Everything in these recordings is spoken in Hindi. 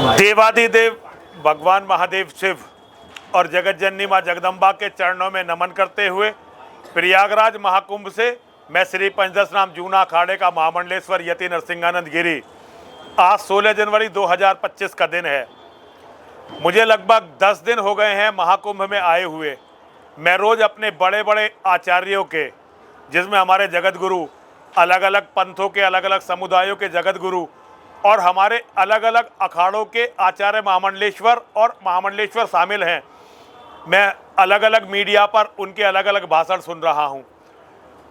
देवादिदेव भगवान महादेव शिव और जगत जननी माँ जगदम्बा के चरणों में नमन करते हुए प्रयागराज महाकुंभ से मैं श्री पंचदशनाम जूना अखाड़े का महामंडलेश्वर यति नरसिंहानंद गिरी। आज 16 जनवरी 2025 का दिन है। मुझे लगभग 10 दिन हो गए हैं महाकुंभ में आए हुए। मैं रोज़ अपने बड़े बड़े आचार्यों के, जिसमें हमारे जगत गुरु, अलग अलग पंथों के, अलग अलग समुदायों के जगत गुरु और हमारे अलग अलग अखाड़ों के आचार्य महामंडलेश्वर और महामंडलेश्वर शामिल हैं, मैं अलग अलग मीडिया पर उनके अलग अलग भाषण सुन रहा हूं।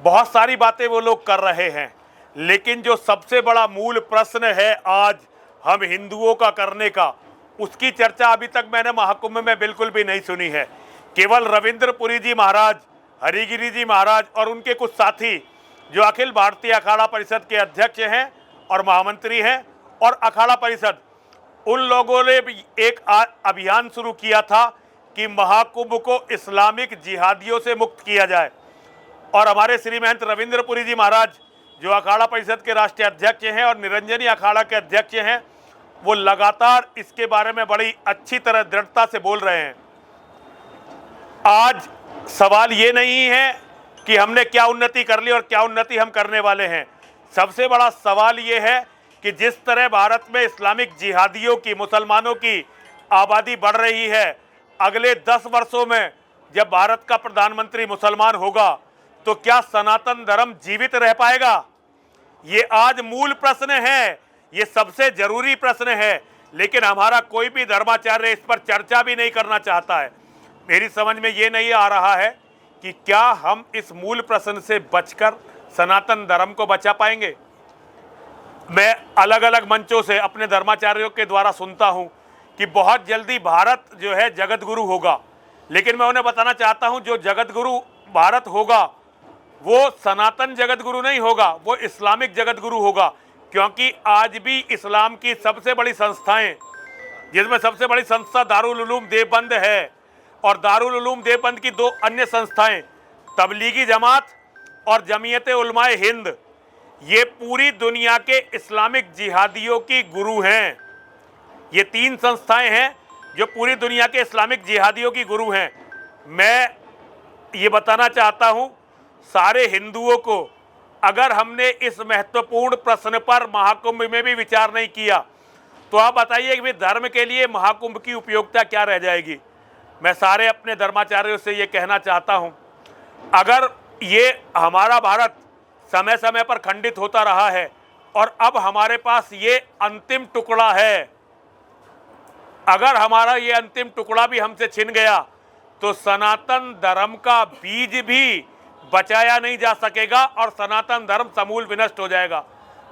बहुत सारी बातें वो लोग कर रहे हैं, लेकिन जो सबसे बड़ा मूल प्रश्न है आज हम हिंदुओं का करने का, उसकी चर्चा अभी तक मैंने महाकुंभ में बिल्कुल भी नहीं सुनी है। केवल रविंद्रपुरी जी महाराज, हरिगिरी जी महाराज और उनके कुछ साथी जो अखिल भारतीय अखाड़ा परिषद के अध्यक्ष हैं और महामंत्री हैं और अखाड़ा परिषद, उन लोगों ने भी एक अभियान शुरू किया था कि महाकुंभ को इस्लामिक जिहादियों से मुक्त किया जाए। और हमारे श्री महंत रविंद्रपुरी जी महाराज जो अखाड़ा परिषद के राष्ट्रीय अध्यक्ष हैं और निरंजनी अखाड़ा के अध्यक्ष हैं, वो लगातार इसके बारे में बड़ी अच्छी तरह दृढ़ता से बोल रहे हैं। आज सवाल ये नहीं है कि हमने क्या उन्नति कर ली और क्या उन्नति हम करने वाले हैं। सबसे बड़ा सवाल ये है कि जिस तरह भारत में इस्लामिक जिहादियों की, मुसलमानों की आबादी बढ़ रही है, अगले 10 वर्षों में जब भारत का प्रधानमंत्री मुसलमान होगा तो क्या सनातन धर्म जीवित रह पाएगा? ये आज मूल प्रश्न है, ये सबसे जरूरी प्रश्न है, लेकिन हमारा कोई भी धर्माचार्य इस पर चर्चा भी नहीं करना चाहता है। मेरी समझ में ये नहीं आ रहा है कि क्या हम इस मूल प्रश्न से बचकर सनातन धर्म को बचा पाएंगे। मैं अलग अलग मंचों से अपने धर्माचार्यों के द्वारा सुनता हूं कि बहुत जल्दी भारत जो है जगत गुरु होगा, लेकिन मैं उन्हें बताना चाहता हूं जो जगत गुरु भारत होगा वो सनातन जगत गुरु नहीं होगा, वो इस्लामिक जगत गुरु होगा। क्योंकि आज भी इस्लाम की सबसे बड़ी संस्थाएं, जिसमें सबसे बड़ी संस्था दारुल उलूम देवबंद है और दारुल उलूम देवबंद की 2 अन्य संस्थाएं तबलीगी जमात और जमीयत उलमाए हिंद, ये पूरी दुनिया के इस्लामिक जिहादियों की गुरु हैं। ये 3 संस्थाएं हैं जो पूरी दुनिया के इस्लामिक जिहादियों की गुरु हैं। मैं ये बताना चाहता हूं सारे हिंदुओं को, अगर हमने इस महत्वपूर्ण प्रश्न पर महाकुंभ में भी विचार नहीं किया तो आप बताइए कि धर्म के लिए महाकुंभ की उपयोगिता क्या रह जाएगी। मैं सारे अपने धर्माचार्यों से ये कहना चाहता हूं, अगर ये हमारा भारत समय समय पर खंडित होता रहा है और अब हमारे पास ये अंतिम टुकड़ा है, अगर हमारा ये अंतिम टुकड़ा भी हमसे छिन गया तो सनातन धर्म का बीज भी बचाया नहीं जा सकेगा और सनातन धर्म समूल विनष्ट हो जाएगा।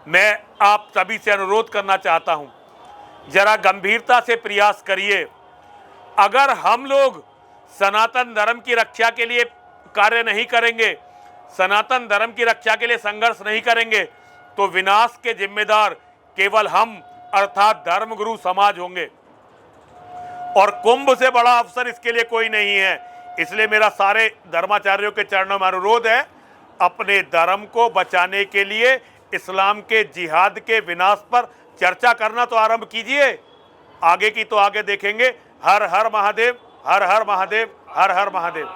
मैं आप सभी से अनुरोध करना चाहता हूं, जरा गंभीरता से प्रयास करिए। अगर हम लोग सनातन धर्म की रक्षा के लिए कार्य नहीं करेंगे, सनातन धर्म की रक्षा के लिए संघर्ष नहीं करेंगे, तो विनाश के जिम्मेदार केवल हम अर्थात धर्मगुरु समाज होंगे और कुंभ से बड़ा अवसर इसके लिए कोई नहीं है। इसलिए मेरा सारे धर्माचार्यों के चरणों में अनुरोध है, अपने धर्म को बचाने के लिए इस्लाम के जिहाद के विनाश पर चर्चा करना तो आरंभ कीजिए। आगे की तो आगे देखेंगे। हर हर महादेव, हर हर महादेव, हर हर महादेव।